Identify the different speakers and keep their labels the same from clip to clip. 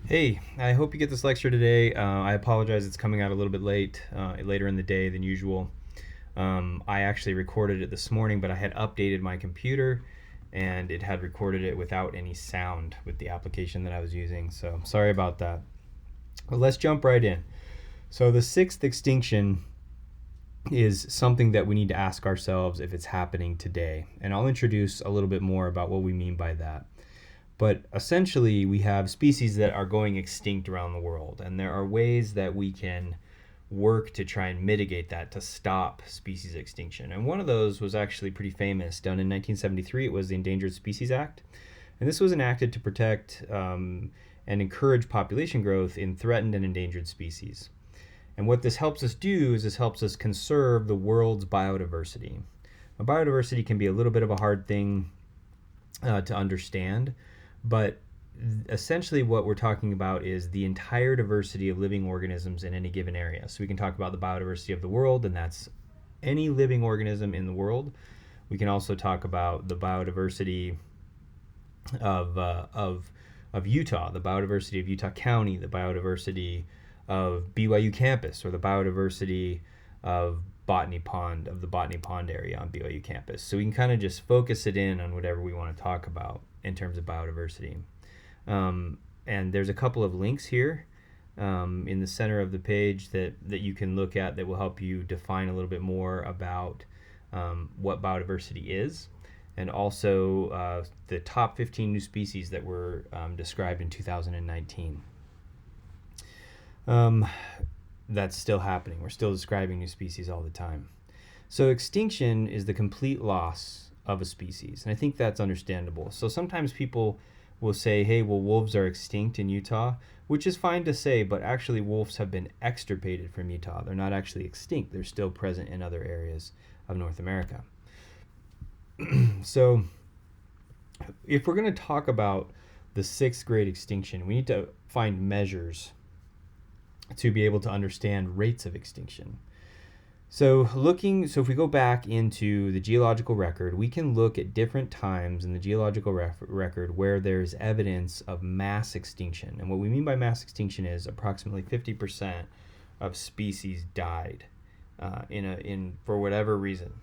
Speaker 1: Hey, I hope you get this lecture today. I apologize, it's coming out a little bit late, later in the day than usual. I actually recorded it this morning, but I had updated my computer and it had recorded it without any sound with the application that I was using. So sorry about that. But let's jump right in. So the sixth extinction is something that we need to ask ourselves if it's happening today. And I'll introduce a little bit more about what we mean by that. But essentially, we have species that are going extinct around the world, and there are ways that we can work to try and mitigate that, to stop species extinction. And one of those was actually pretty famous, done in 1973. It was the Endangered Species Act. And this was enacted to protect and encourage population growth in threatened and endangered species. And what this helps us do is this helps us conserve the world's biodiversity. Now, biodiversity can be a little bit of a hard thing to understand, but essentially what we're talking about is the entire diversity of living organisms in any given area. So we can talk about the biodiversity of the world, and that's any living organism in the world. We can also talk about the biodiversity of Utah, the biodiversity of Utah County, the biodiversity of BYU campus, or the biodiversity of the Botany Pond area on BYU campus. So we can kind of just focus it in on whatever we want to talk about in terms of biodiversity. And there's a couple of links here in the center of the page that you can look at that will help you define a little bit more about what biodiversity is, and also the top 15 new species that were described in 2019. That's still happening. We're still describing new species all the time. So extinction is the complete loss of a species, and I think that's understandable. So sometimes people will say, hey, well, wolves are extinct in Utah, which is fine to say, but actually wolves have been extirpated from Utah. They're not actually extinct. They're still present in other areas of North America. So if we're going to talk about the sixth great extinction, we need to find measures to be able to understand rates of extinction. So if we go back into the geological record, we can look at different times in the geological record where there's evidence of mass extinction. And what we mean by mass extinction is approximately 50% of species died for whatever reason.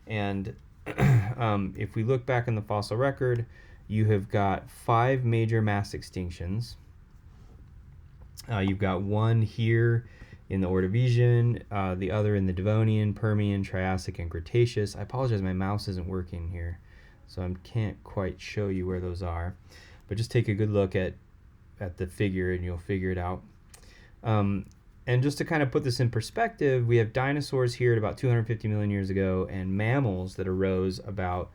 Speaker 1: And if we look back in the fossil record, you have got 5 major mass extinctions. You've got one here in the Ordovician, the other in the Devonian, Permian, Triassic, and Cretaceous. I apologize, my mouse isn't working here, so I can't quite show you where those are. But just take a good look at the figure and you'll figure it out. And just to kind of put this in perspective, we have dinosaurs here at about 250 million years ago and mammals that arose about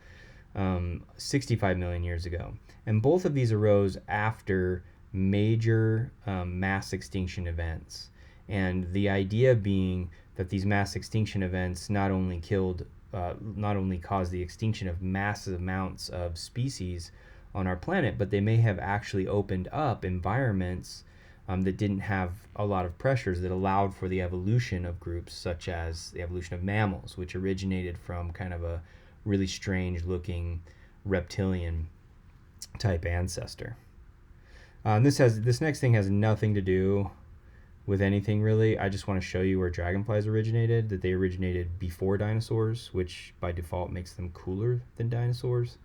Speaker 1: 65 million years ago. And both of these arose after major mass extinction events. And the idea being that these mass extinction events not only caused the extinction of massive amounts of species on our planet, but they may have actually opened up environments that didn't have a lot of pressures that allowed for the evolution of groups, such as the evolution of mammals, which originated from kind of a really strange looking reptilian type ancestor. This next thing has nothing to do with anything really. I just want to show you where dragonflies originated, that they originated before dinosaurs, which by default makes them cooler than dinosaurs.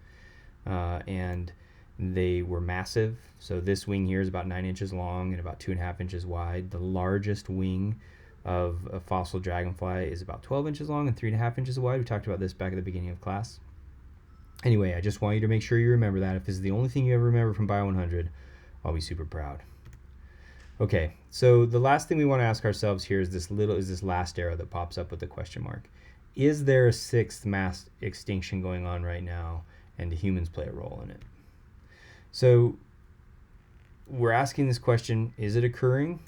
Speaker 1: And they were massive. So this wing here is about 9 inches long and about 2.5 inches wide. The largest wing of a fossil dragonfly is about 12 inches long and 3.5 inches wide. We talked about this back at the beginning of class. Anyway, I just want you to make sure you remember that. If this is the only thing you ever remember from Bio 100, I'll be super proud. Okay, so the last thing we want to ask ourselves here is this last arrow that pops up with the question mark. Is there a sixth mass extinction going on right now, and do humans play a role in it? So we're asking this question, is it occurring?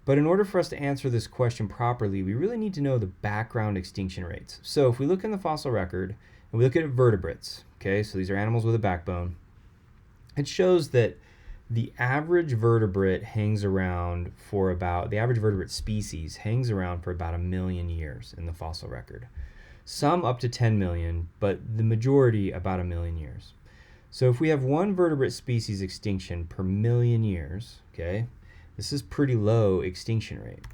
Speaker 1: But in order for us to answer this question properly, we really need to know the background extinction rates. So if we look in the fossil record and we look at vertebrates, okay, so these are animals with a backbone, it shows that the average vertebrate the average vertebrate species hangs around for about 1 million years in the fossil record. Some up to 10 million, but the majority about 1 million years. So if we have one vertebrate species extinction per million years, okay, this is pretty low extinction rate.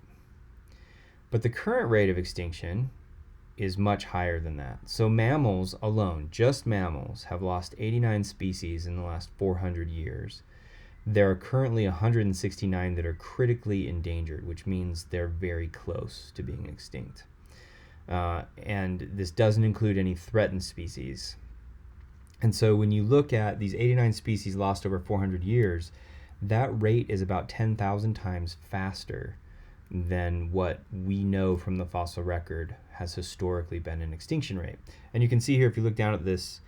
Speaker 1: But the current rate of extinction is much higher than that. So mammals alone, just mammals, have lost 89 species in the last 400 years. There are currently 169 that are critically endangered, which means they're very close to being extinct. And this doesn't include any threatened species. And so when you look at these 89 species lost over 400 years, that rate is about 10,000 times faster than what we know from the fossil record has historically been an extinction rate. And you can see here, if you look down at this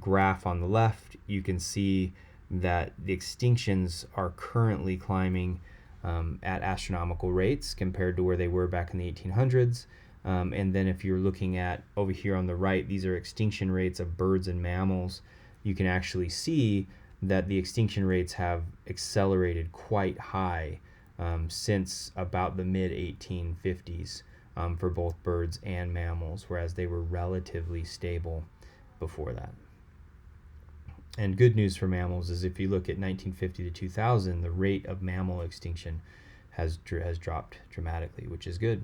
Speaker 1: graph on the left, you can see that the extinctions are currently climbing at astronomical rates compared to where they were back in the 1800s. And then if you're looking at over here on the right, these are extinction rates of birds and mammals. You can actually see that the extinction rates have accelerated quite high since about the mid-1850s for both birds and mammals, whereas they were relatively stable before that. And good news for mammals is if you look at 1950 to 2000, the rate of mammal extinction has dropped dramatically, which is good.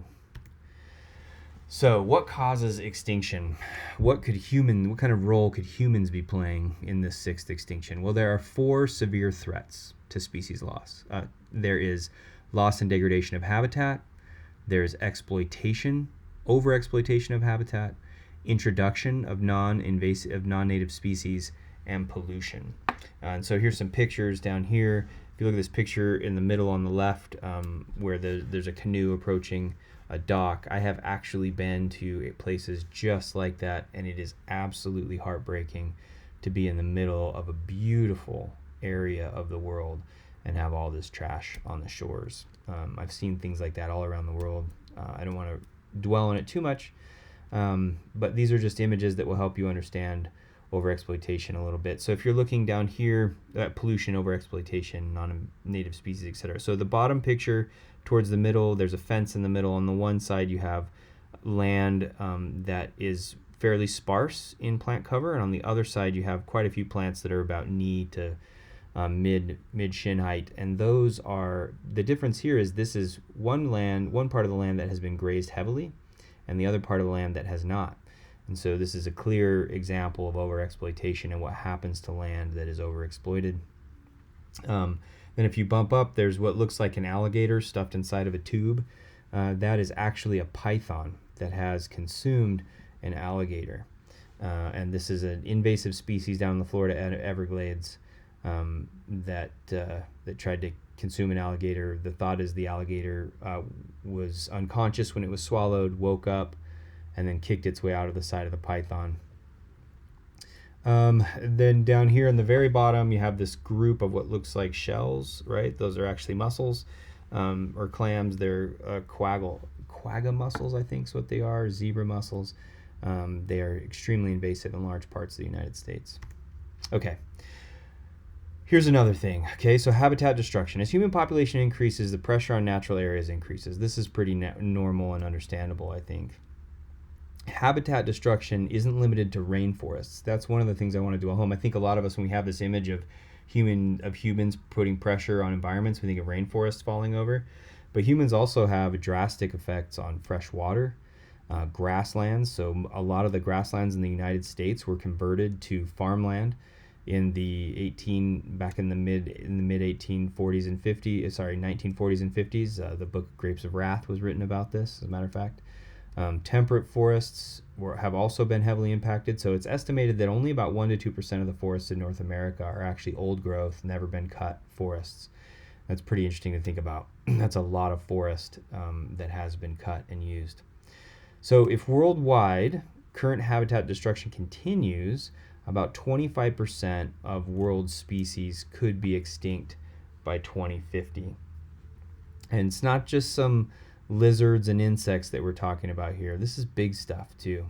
Speaker 1: So what causes extinction? What kind of role could humans be playing in this sixth extinction? Well, there are 4 severe threats to species loss. There is loss and degradation of habitat, there is exploitation, overexploitation of habitat, introduction of non-native species, and pollution. And so here's some pictures down here. If you look at this picture in the middle on the left, where there's a canoe approaching a dock, I have actually been to places just like that, and it is absolutely heartbreaking to be in the middle of a beautiful area of the world and have all this trash on the shores. I've seen things like that all around the world. I don't want to dwell on it too much, but these are just images that will help you understand overexploitation a little bit. So if you're looking down here at pollution, overexploitation, non-native species, etc. So the bottom picture towards the middle, there's a fence in the middle. On the one side you have land that is fairly sparse in plant cover, and on the other side you have quite a few plants that are about knee to mid shin height. And those are, the difference here is this is one part of the land that has been grazed heavily and the other part of the land that has not. And so this is a clear example of overexploitation and what happens to land that is overexploited. Then if you bump up, there's what looks like an alligator stuffed inside of a tube. That is actually a python that has consumed an alligator. And this is an invasive species down in the Florida Everglades that tried to consume an alligator. The thought is the alligator was unconscious when it was swallowed, woke up, and then kicked its way out of the side of the python. Then down here in the very bottom, you have this group of what looks like shells, right? Those are actually mussels or clams. They're quagga mussels, I think is what they are, zebra mussels. They are extremely invasive in large parts of the United States. Okay. Here's another thing, okay? So habitat destruction. As human population increases, the pressure on natural areas increases. This is pretty normal and understandable, I think. Habitat destruction isn't limited to rainforests. That's one of the things I want to do at home. I think a lot of us, when we have this image of humans putting pressure on environments, we think of rainforests falling over. But humans also have drastic effects on fresh water, grasslands. So a lot of the grasslands in the United States were converted to farmland in the mid 1940s and 50s. The book Grapes of Wrath was written about this, as a matter of fact. Temperate forests have also been heavily impacted. So it's estimated that only about 1 to 2% of the forests in North America are actually old growth, never been cut forests. That's pretty interesting to think about. That's a lot of forest that has been cut and used. So if worldwide current habitat destruction continues, about 25% of world species could be extinct by 2050. And it's not just some lizards and insects that we're talking about here. This is big stuff too.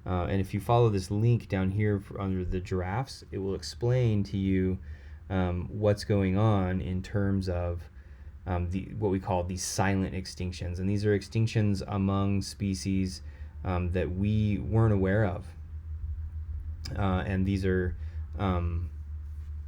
Speaker 1: And if you follow this link down here under the giraffes, it will explain to you what's going on in terms of what we call these silent extinctions. And these are extinctions among species that we weren't aware of. And these are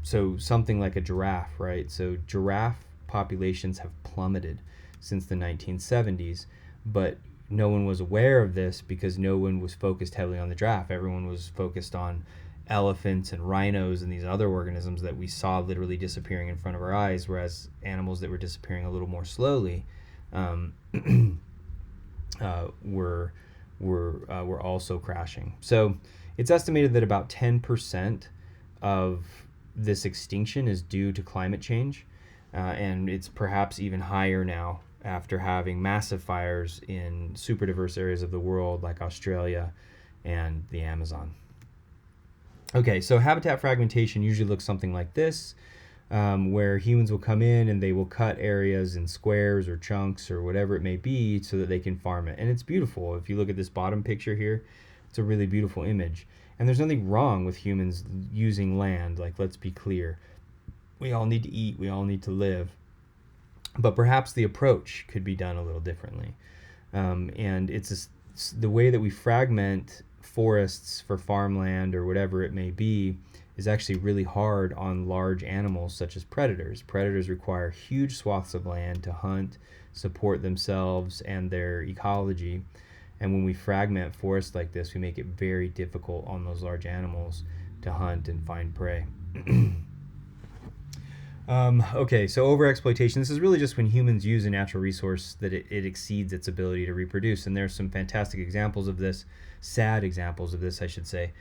Speaker 1: So something like a giraffe, right? So giraffe populations have plummeted since the 1970s, but no one was aware of this because no one was focused heavily on the giraffe. Everyone was focused on elephants and rhinos and these other organisms that we saw literally disappearing in front of our eyes, whereas animals that were disappearing a little more slowly um, were also crashing. So it's estimated that about 10% of this extinction is due to climate change, and it's perhaps even higher now after having massive fires in super diverse areas of the world like Australia and the Amazon. Okay, so habitat fragmentation usually looks something like this, where humans will come in and they will cut areas in squares or chunks or whatever it may be so that they can farm it. And it's beautiful. If you look at this bottom picture here, it's a really beautiful image. And there's nothing wrong with humans using land. Like, let's be clear. We all need to eat. We all need to live. But perhaps the approach could be done a little differently. And it's the way that we fragment forests for farmland or whatever it may be is actually really hard on large animals such as predators. Predators require huge swaths of land to hunt, support themselves and their ecology. And when we fragment forests like this, we make it very difficult on those large animals to hunt and find prey. Okay, so overexploitation. This is really just when humans use a natural resource that it exceeds its ability to reproduce. And there's some fantastic examples of this, sad examples of this, I should say,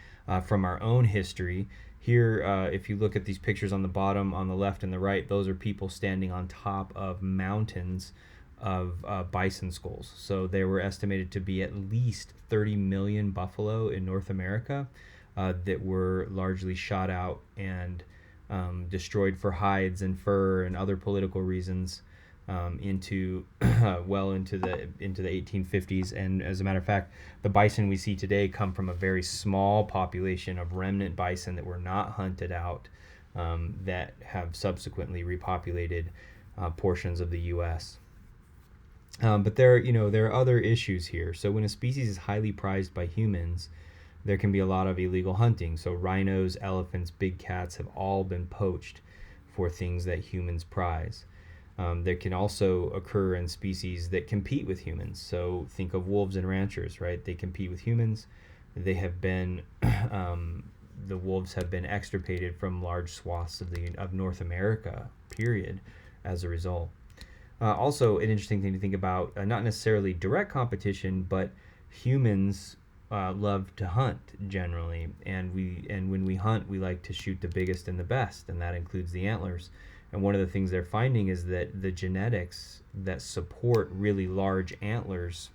Speaker 1: from our own history. Here, if you look at these pictures on the bottom, on the left and the right, those are people standing on top of mountains of bison skulls. So there were estimated to be at least 30 million buffalo in North America that were largely shot out and destroyed for hides and fur and other political reasons into into the 1850s. And as a matter of fact, the bison we see today come from a very small population of remnant bison that were not hunted out that have subsequently repopulated portions of the U.S. But there are other issues here. So when a species is highly prized by humans, there can be a lot of illegal hunting. So rhinos, elephants, big cats have all been poached for things that humans prize. There can also occur in species that compete with humans. So think of wolves and ranchers, right? They compete with humans. They have been, the wolves have been extirpated from large swaths of North America, period, as a result. Also, an interesting thing to think about, not necessarily direct competition, but humans love to hunt generally, and when we hunt, we like to shoot the biggest and the best, and that includes the antlers. And one of the things they're finding is that the genetics that support really large antlers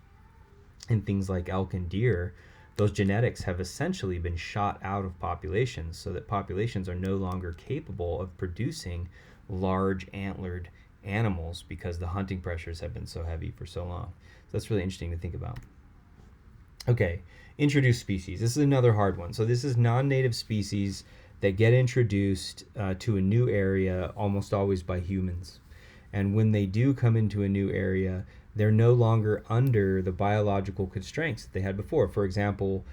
Speaker 1: in things like elk and deer, those genetics have essentially been shot out of populations, so that populations are no longer capable of producing large antlered animals because the hunting pressures have been so heavy for so long. So that's really interesting to think about. Okay, introduced species. This is another hard one. So this is non-native species that get introduced to a new area almost always by humans. And when they do come into a new area, they're no longer under the biological constraints that they had before. For example,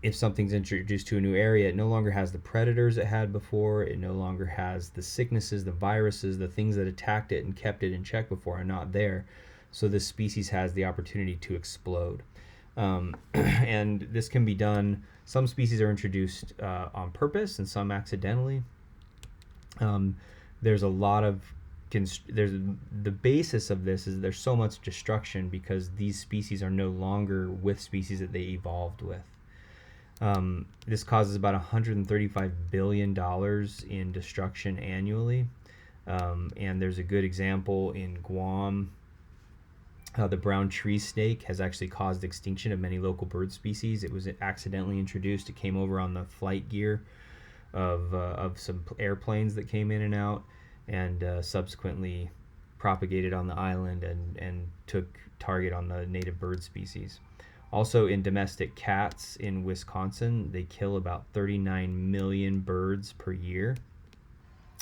Speaker 1: if something's introduced to a new area, it no longer has the predators it had before. It no longer has the sicknesses, the viruses, the things that attacked it and kept it in check before are not there. So this species has the opportunity to explode. And this can be done. Some species are introduced on purpose and some accidentally. There's a lot of the basis of this is there's so much destruction because these species are no longer with species that they evolved with. This causes about $135 billion in destruction annually. And there's a good example in Guam. The brown tree snake has actually caused extinction of many local bird species. It was accidentally introduced. It came over on the flight gear of some airplanes that came in and out, and subsequently propagated on the island and took target on the native bird species. Also, in domestic cats in Wisconsin, they kill about 39 million birds per year.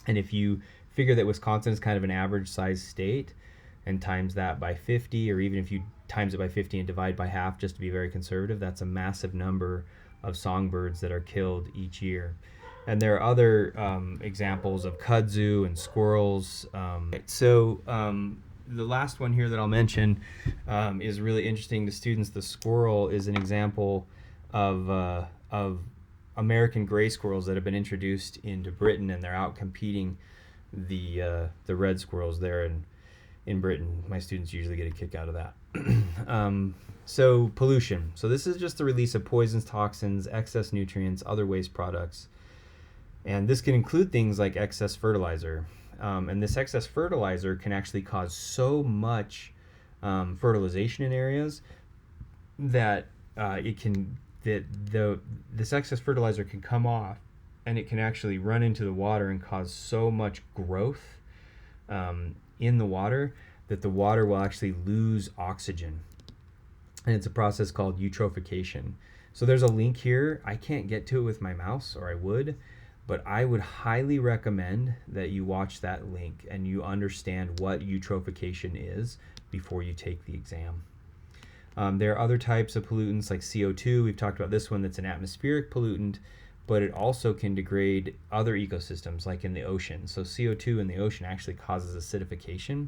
Speaker 1: And if you figure that Wisconsin is kind of an average sized state and times that by 50, or even if you times it by 50 and divide by half just to be very conservative, that's a massive number of songbirds that are killed each year. And there are other examples of kudzu and squirrels. The last one here that I'll mention is really interesting to students. The squirrel is an example of American gray squirrels that have been introduced into Britain, and they're out competing the red squirrels there in Britain. My students usually get a kick out of that. So pollution. So this is just the release of poisons, toxins, excess nutrients, other waste products. And this can include things like excess fertilizer. And this excess fertilizer can actually cause so much fertilization in areas that this excess fertilizer can come off, and it can actually run into the water and cause so much growth in the water that the water will actually lose oxygen. And it's a process called eutrophication. So there's a link here. I can't get to it with my mouse, or I would, but I would highly recommend that you watch that link and you understand what eutrophication is before you take the exam. There are other types of pollutants like CO2. We've talked about this one, that's an atmospheric pollutant, but it also can degrade other ecosystems like in the ocean. So CO2 in the ocean actually causes acidification,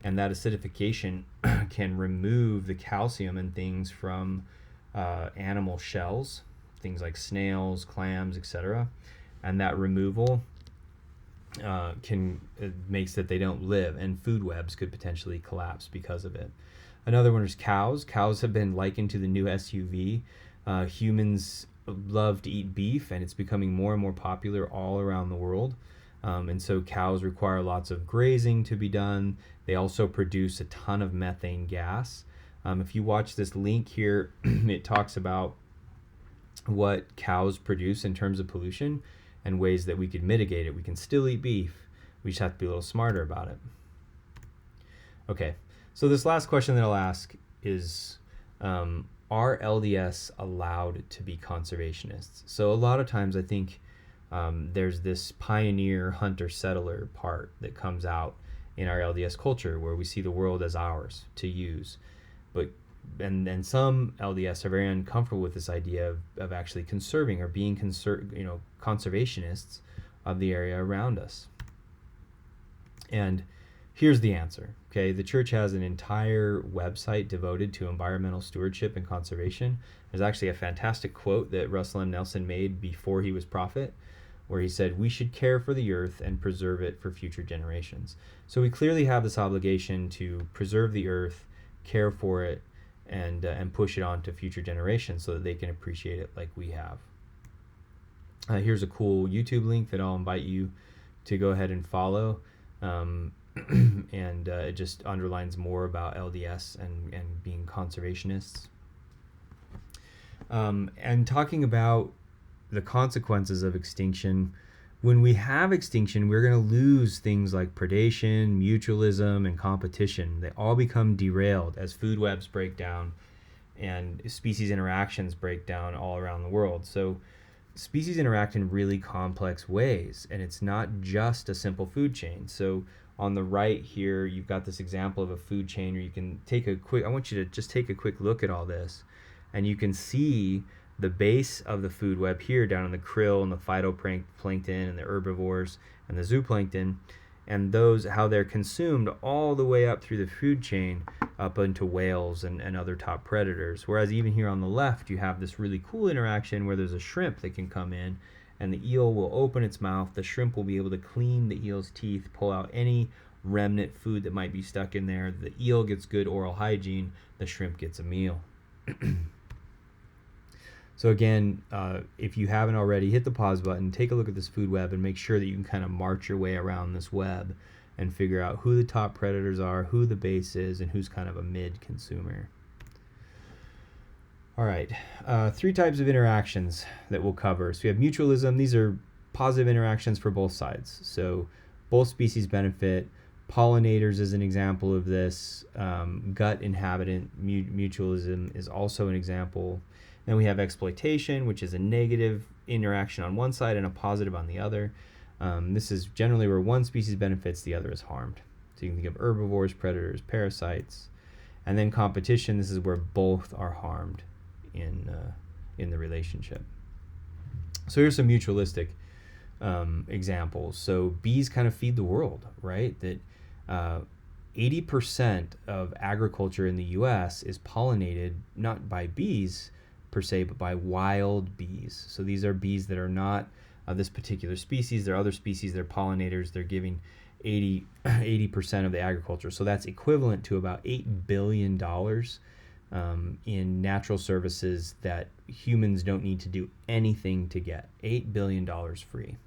Speaker 1: and that acidification can remove the calcium and things from animal shells, things like snails, clams, etc. And that removal makes that they don't live, and food webs could potentially collapse because of it. Another one is cows. Cows have been likened to the new SUV. Humans love to eat beef, and it's becoming more and more popular all around the world. And so cows require lots of grazing to be done. They also produce a ton of methane gas. If you watch this link here, it talks about what cows produce in terms of pollution and ways that we could mitigate it. We can still eat beef. We just have to be a little smarter about it. Okay, so this last question that I'll ask is, are LDS allowed to be conservationists? So a lot of times I think there's this pioneer hunter-settler part that comes out in our LDS culture where we see the world as ours to use. And some LDS are very uncomfortable with this idea of actually conserving or being conservationists of the area around us. And here's the answer. Okay, the church has an entire website devoted to environmental stewardship and conservation. There's actually a fantastic quote that Russell M. Nelson made before he was prophet, where he said, "We should care for the earth and preserve it for future generations." So we clearly have this obligation to preserve the earth, care for it, and push it on to future generations so that they can appreciate it like we have. Here's a cool YouTube link that I'll invite you to go ahead and follow. And it just underlines more about LDS and being conservationists. And talking about the consequences of extinction. When we have extinction, we're going to lose things like predation, mutualism, and competition. They all become derailed as food webs break down and species interactions break down all around the world. So species interact in really complex ways, and it's not just a simple food chain. So on the right here, you've got this example of a food chain where you can I want you to just take a quick look at all this, and you can see the base of the food web here down in the krill and the phytoplankton and the herbivores and the zooplankton, and those, how they're consumed all the way up through the food chain up into whales and other top predators. Whereas even here on the left, you have this really cool interaction where there's a shrimp that can come in, and the eel will open its mouth. The shrimp will be able to clean the eel's teeth, pull out any remnant food that might be stuck in there. The eel gets good oral hygiene. The shrimp gets a meal. So again, if you haven't already, hit the pause button, take a look at this food web, and make sure that you can kind of march your way around this web and figure out who the top predators are, who the base is, and who's kind of a mid-consumer. All right, 3 types of interactions that we'll cover. So we have mutualism. These are positive interactions for both sides. So both species benefit. Pollinators is an example of this. Gut inhabitant mutualism is also an example. Then we have exploitation, which is a negative interaction on one side and a positive on the other. This is generally where one species benefits, the other is harmed. So you can think of herbivores, predators, parasites. And then competition, this is where both are harmed in the relationship. So here's some mutualistic examples. So bees kind of feed the world, right? That 80% of agriculture in the U.S. is pollinated not by bees per se, but by wild bees. So these are bees that are not this particular species. There are other species that are pollinators. They're giving 80% of the agriculture. So that's equivalent to about $8 billion in natural services that humans don't need to do anything to get. $8 billion free.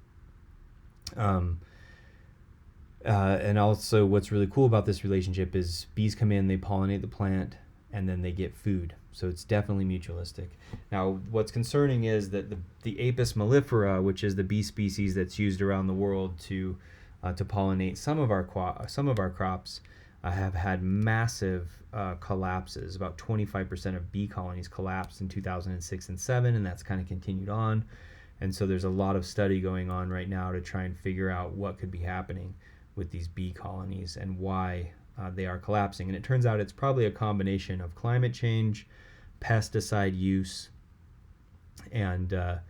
Speaker 1: And also what's really cool about this relationship is bees come in, they pollinate the plant, and then they get food. So it's definitely mutualistic. Now, what's concerning is that the Apis mellifera, which is the bee species that's used around the world to pollinate some of our crops, have had massive collapses. About 25% of bee colonies collapsed in 2006 and 7, and that's kind of continued on. And so there's a lot of study going on right now to try and figure out what could be happening with these bee colonies and why they are collapsing. And it turns out it's probably a combination of climate change, pesticide use, and a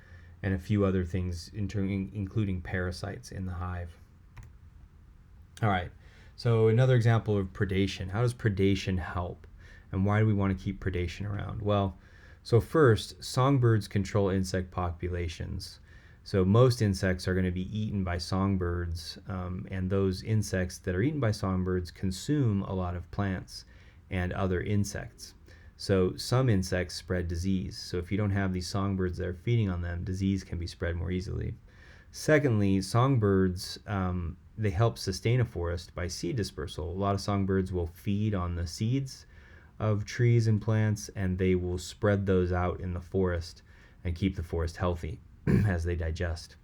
Speaker 1: few other things, including parasites in the hive. All right, so another example of predation. How does predation help? And why do we want to keep predation around? Well, so first, songbirds control insect populations. So most insects are going to be eaten by songbirds, and those insects that are eaten by songbirds consume a lot of plants and other insects. So some insects spread disease. So if you don't have these songbirds that are feeding on them, disease can be spread more easily. Secondly, songbirds, they help sustain a forest by seed dispersal. A lot of songbirds will feed on the seeds of trees and plants, and they will spread those out in the forest and keep the forest healthy as they digest.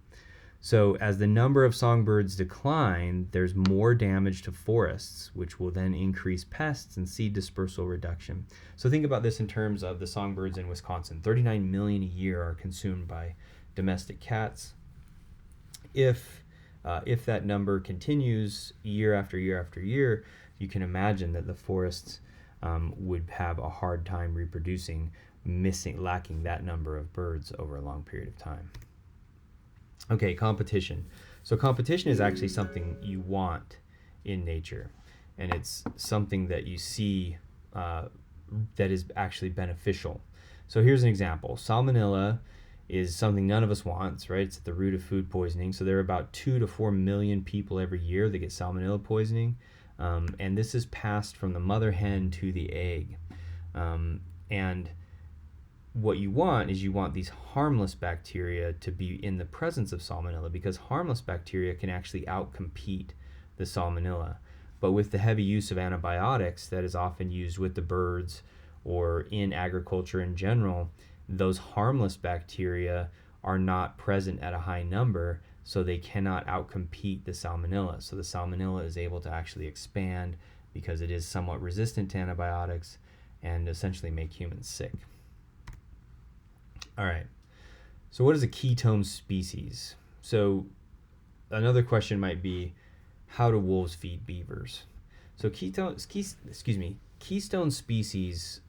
Speaker 1: So as the number of songbirds decline, there's more damage to forests, which will then increase pests and seed dispersal reduction. So think about this in terms of the songbirds in Wisconsin. 39 million a year are consumed by domestic cats. If that number continues year after year after year, you can imagine that the forests would have a hard time reproducing, lacking that number of birds over a long period of time. Okay, competition. So competition is actually something you want in nature, and it's something that you see that is actually beneficial. So here's an example. Salmonella is something none of us wants, right? It's at the root of food poisoning. So there are about 2 to 4 million people every year that get salmonella poisoning, and this is passed from the mother hen to the egg. And what you want is you want these harmless bacteria to be in the presence of salmonella, because harmless bacteria can actually outcompete the salmonella. But with the heavy use of antibiotics that is often used with the birds or in agriculture in general, those harmless bacteria are not present at a high number, so they cannot outcompete the salmonella. So the salmonella is able to actually expand because it is somewhat resistant to antibiotics and essentially make humans sick. All right, so what is a ketone species? So another question might be, how do wolves feed beavers? So keystone species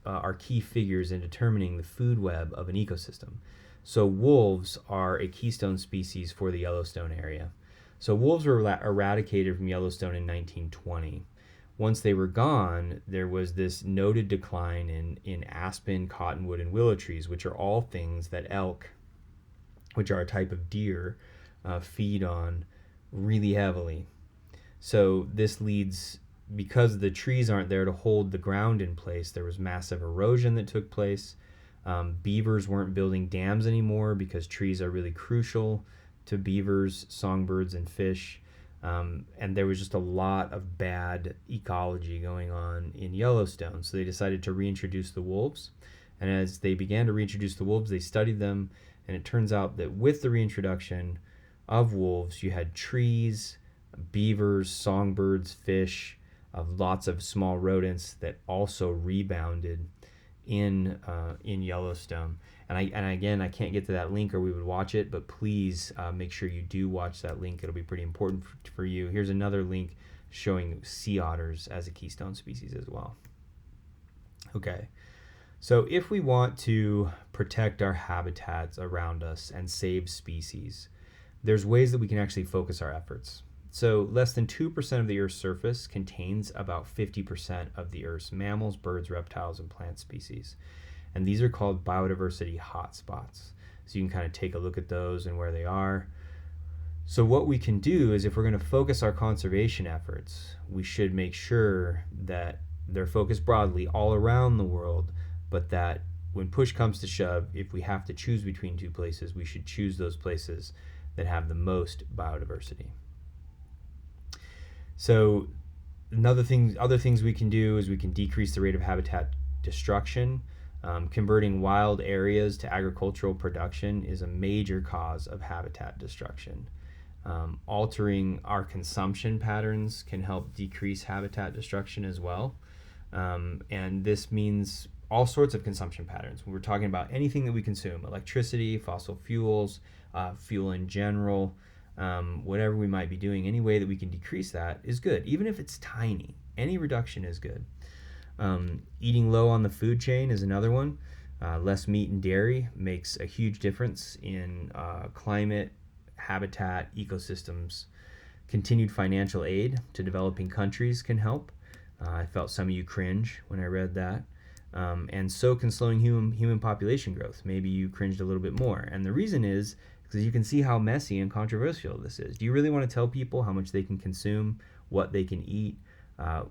Speaker 1: are key figures in determining the food web of an ecosystem. So wolves are a keystone species for the Yellowstone area. So wolves were eradicated from Yellowstone in 1920. Once they were gone, there was this noted decline in aspen, cottonwood, and willow trees, which are all things that elk, which are a type of deer, feed on really heavily. So this leads, because the trees aren't there to hold the ground in place, there was massive erosion that took place. Beavers weren't building dams anymore because trees are really crucial to beavers, songbirds, and fish. And there was just a lot of bad ecology going on in Yellowstone. So they decided to reintroduce the wolves. And as they began to reintroduce the wolves, they studied them. And it turns out that with the reintroduction of wolves, you had trees, beavers, songbirds, fish, lots of small rodents that also rebounded in Yellowstone. And again, I can't get to that link or we would watch it, but please make sure you do watch that link. It'll be pretty important for you. Here's another link showing sea otters as a keystone species as well. Okay, so if we want to protect our habitats around us and save species, there's ways that we can actually focus our efforts. So less than 2% of the Earth's surface contains about 50% of the Earth's mammals, birds, reptiles, and plant species. And these are called biodiversity hotspots. So you can kind of take a look at those and where they are. So what we can do is, if we're going to focus our conservation efforts, we should make sure that they're focused broadly all around the world, but that when push comes to shove, if we have to choose between two places, we should choose those places that have the most biodiversity. So other things we can do is we can decrease the rate of habitat destruction. Converting wild areas to agricultural production is a major cause of habitat destruction. Altering our consumption patterns can help decrease habitat destruction as well. And this means all sorts of consumption patterns. We're talking about anything that we consume: electricity, fossil fuels, fuel in general, whatever we might be doing. Any way that we can decrease that is good, even if it's tiny. Any reduction is good. Eating low on the food chain is another one. Less meat and dairy makes a huge difference in climate, habitat, ecosystems. Continued financial aid to developing countries can help. I felt some of you cringe when I read that. And so can slowing human population growth. Maybe you cringed a little bit more. And the reason is because you can see how messy and controversial this is. Do you really want to tell people how much they can consume, what they can eat,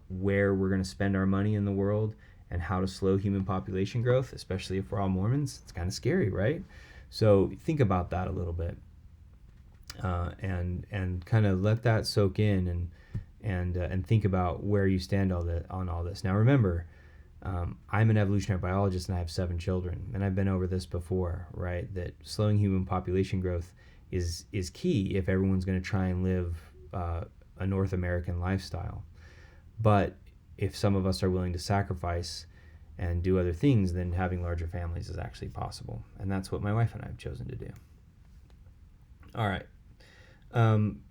Speaker 1: where we're going to spend our money in the world, and how to slow human population growth, especially if we're all Mormons? It's kind of scary, right? So think about that a little bit, and kind of let that soak in, and think about where you stand on all this. Now remember, I'm an evolutionary biologist and I have 7 children, and I've been over this before, right? That slowing human population growth is key if everyone's going to try and live a North American lifestyle. But if some of us are willing to sacrifice and do other things, then having larger families is actually possible. And that's what my wife and I have chosen to do. All right.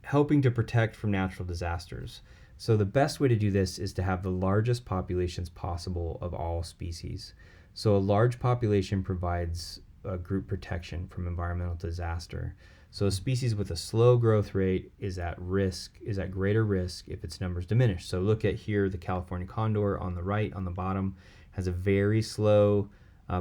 Speaker 1: Helping to protect from natural disasters. So the best way to do this is to have the largest populations possible of all species. So a large population provides a group protection from environmental disaster. So a species with a slow growth rate is at greater risk if its numbers diminish. So look at here, the California condor on the right, on the bottom, has a very slow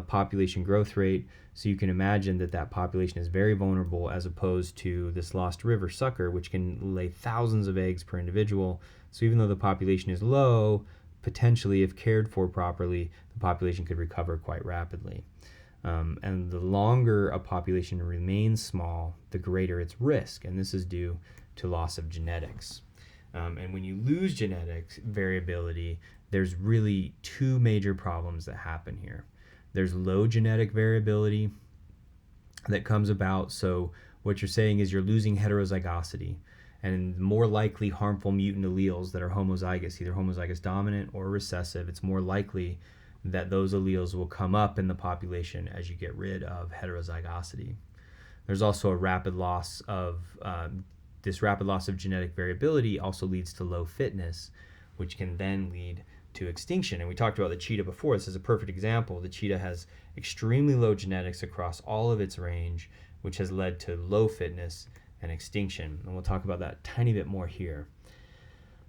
Speaker 1: population growth rate. So you can imagine that population is very vulnerable, as opposed to this Lost River sucker, which can lay thousands of eggs per individual. So even though the population is low, potentially, if cared for properly, the population could recover quite rapidly. And the longer a population remains small, the greater its risk, and this is due to loss of genetics. And when you lose genetic variability, there's really 2 major problems that happen here. There's low genetic variability that comes about. So what you're saying is you're losing heterozygosity, and more likely harmful mutant alleles that are homozygous, either homozygous dominant or recessive. It's more likely that those alleles will come up in the population as you get rid of heterozygosity. There's also a rapid loss of genetic variability also leads to low fitness, which can then lead to extinction. And we talked about the cheetah before. This is a perfect example. The cheetah has extremely low genetics across all of its range, which has led to low fitness and extinction. And we'll talk about that a tiny bit more here.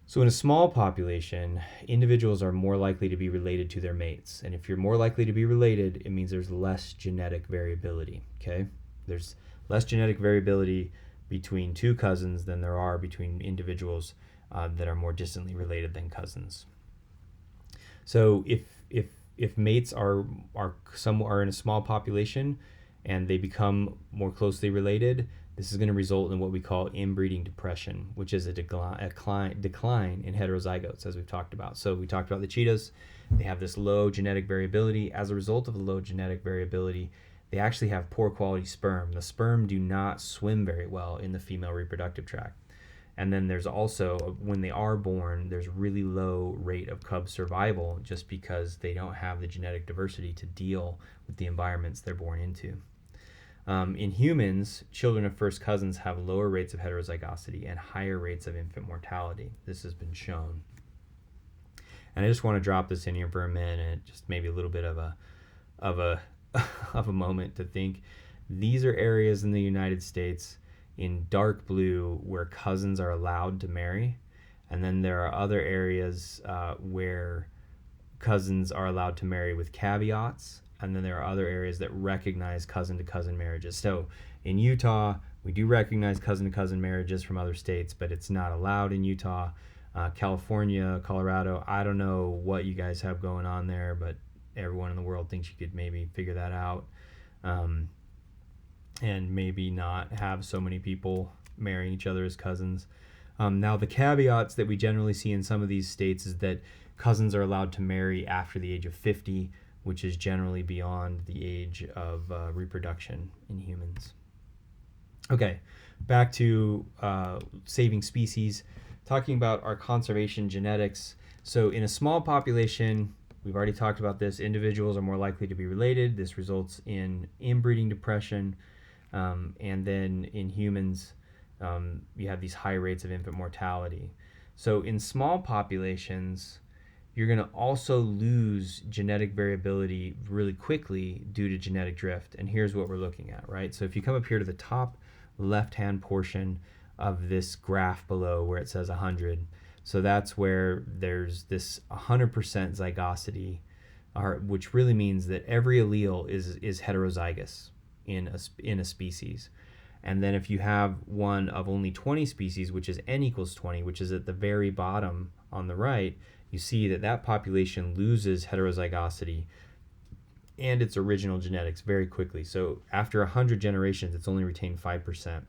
Speaker 1: So in a small population, individuals are more likely to be related to their mates. And if you're more likely to be related, it means there's less genetic variability, okay? There's less genetic variability between 2 cousins than there are between individuals that are more distantly related than cousins. So if mates are in a small population and they become more closely related, this is going to result in what we call inbreeding depression, which is a decline in heterozygotes, as we've talked about. So we talked about the cheetahs. They have this low genetic variability. As a result of the low genetic variability, they actually have poor quality sperm. The sperm do not swim very well in the female reproductive tract. And then there's also, when they are born, there's really low rate of cub survival, just because they don't have the genetic diversity to deal with the environments they're born into. In humans, children of first cousins have lower rates of heterozygosity and higher rates of infant mortality. This has been shown. And I just want to drop this in here for a minute, just maybe a little bit of a moment to think. These are areas in the United States in dark blue where cousins are allowed to marry. And then there are other areas where cousins are allowed to marry with caveats. And then there are other areas that recognize cousin to cousin marriages. So in Utah, we do recognize cousin to cousin marriages from other states, but it's not allowed in Utah. California, Colorado, I don't know what you guys have going on there, but everyone in the world thinks you could maybe figure that out, and maybe not have so many people marrying each other as cousins. Now, the caveats that we generally see in some of these states is that cousins are allowed to marry after the age of 50, which is generally beyond the age of reproduction in humans. Okay, back to saving species, talking about our conservation genetics. So in a small population, we've already talked about this, individuals are more likely to be related. This results in inbreeding depression. And then in humans, you have these high rates of infant mortality. So in small populations, you're going to also lose genetic variability really quickly due to genetic drift. And here's what we're looking at, right? So if you come up here to the top left-hand portion of this graph below where it says 100, so that's where there's this 100% zygosity, which really means that every allele is heterozygous in a species. And then if you have one of only 20 species, which is n equals 20, which is at the very bottom on the right, you see that that population loses heterozygosity and its original genetics very quickly. So after 100 generations, it's only retained 5%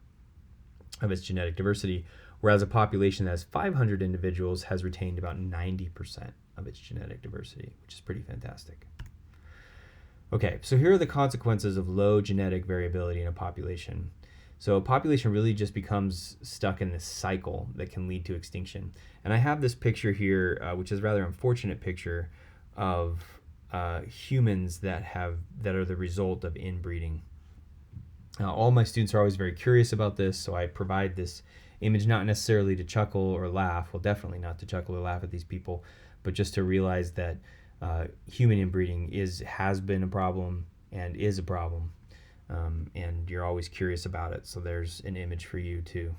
Speaker 1: of its genetic diversity, whereas a population that has 500 individuals has retained about 90% of its genetic diversity, which is pretty fantastic. Okay, so here are the consequences of low genetic variability in a population. So a population really just becomes stuck in this cycle that can lead to extinction. And I have this picture here, which is a rather unfortunate picture of humans that are the result of inbreeding. All my students are always very curious about this, so I provide this image not necessarily to chuckle or laugh, well, definitely not to chuckle or laugh at these people, but just to realize that human inbreeding has been a problem and is a problem. And you're always curious about it. So there's an image for you to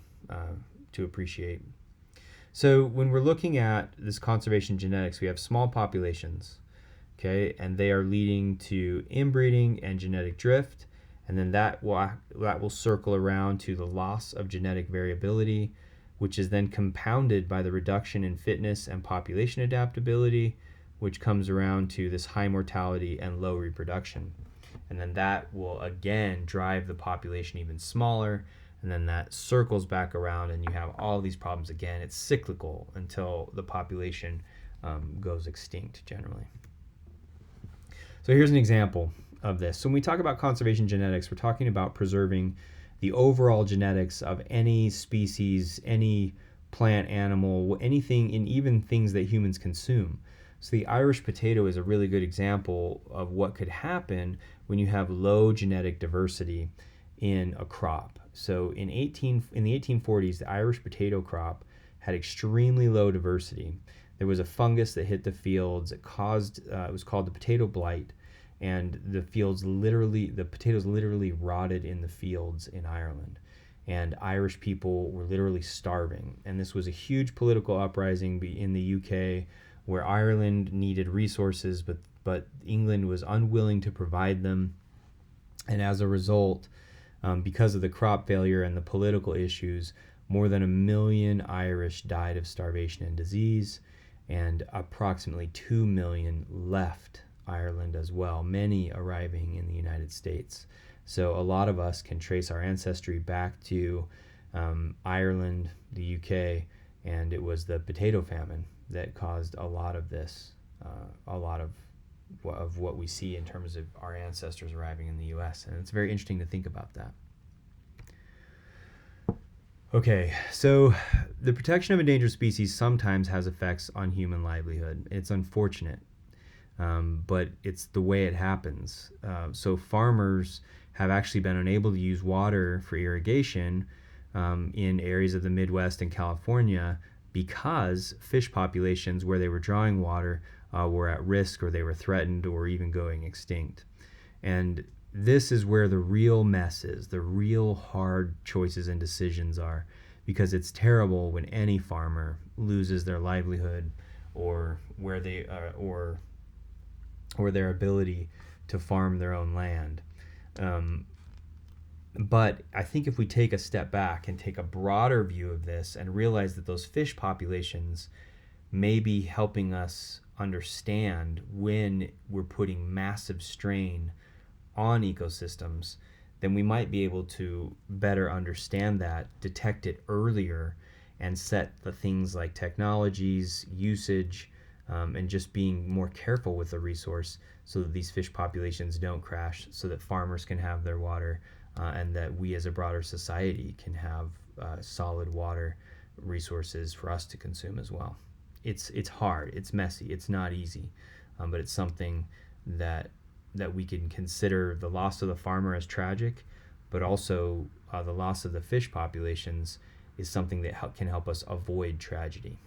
Speaker 1: appreciate. So when we're looking at this conservation genetics, we have small populations, okay, and they are leading to inbreeding and genetic drift, and then that will circle around to the loss of genetic variability, which is then compounded by the reduction in fitness and population adaptability, which comes around to this high mortality and low reproduction. And then that will again drive the population even smaller, and then that circles back around and you have all these problems again. It's cyclical until the population goes extinct generally. So here's an example of this. So when we talk about conservation genetics, we're talking about preserving the overall genetics of any species, any plant, animal, anything, and even things that humans consume. So the Irish potato is a really good example of what could happen when you have low genetic diversity in a crop. So in the 1840s, the Irish potato crop had extremely low diversity. There was a fungus that hit the fields. It was called the potato blight, and the potatoes literally rotted in the fields in Ireland. And Irish people were literally starving. And this was a huge political uprising in the UK, where Ireland needed resources, but England was unwilling to provide them. And as a result, because of the crop failure and the political issues, more than 1 million Irish died of starvation and disease, and approximately 2 million left Ireland as well, many arriving in the United States. So a lot of us can trace our ancestry back to Ireland, the UK, and it was the potato famine that caused a lot of this, a lot of what we see in terms of our ancestors arriving in the U.S. And it's very interesting to think about that. Okay, so the protection of endangered species sometimes has effects on human livelihood. It's unfortunate, but it's the way it happens. So farmers have actually been unable to use water for irrigation in areas of the Midwest and California because fish populations where they were drawing water were at risk, or they were threatened, or even going extinct. And this is where the real mess is, the real hard choices and decisions are, because it's terrible when any farmer loses their livelihood or where they or their ability to farm their own land. But I think if we take a step back and take a broader view of this and realize that those fish populations may be helping us understand when we're putting massive strain on ecosystems, then we might be able to better understand that, detect it earlier, and set the things like technologies, usage, and just being more careful with the resource so that these fish populations don't crash, so that farmers can have their water, and that we as a broader society can have solid water resources for us to consume as well. It's hard, it's messy, it's not easy, but it's something that we can consider the loss of the farmer as tragic, but also the loss of the fish populations is something that can help us avoid tragedy.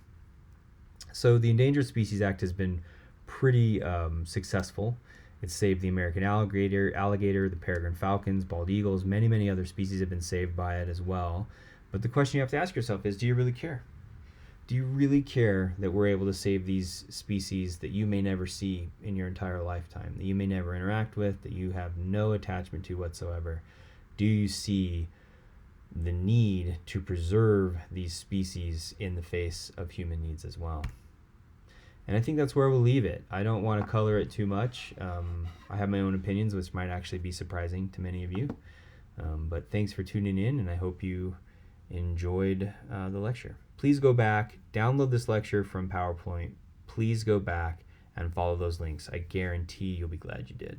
Speaker 1: So the Endangered Species Act has been pretty successful. It's saved the American alligator, the peregrine falcons, bald eagles, many other species have been saved by it as well. But the question you have to ask yourself is, do you really care? Do you really care that we're able to save these species that you may never see in your entire lifetime, that you may never interact with, that you have no attachment to whatsoever? Do you see the need to preserve these species in the face of human needs as well? And I think that's where we'll leave it. I don't want to color it too much. I have my own opinions, which might actually be surprising to many of you. But thanks for tuning in, and I hope you enjoyed the lecture. Please go back, download this lecture from PowerPoint. Please go back and follow those links. I guarantee you'll be glad you did.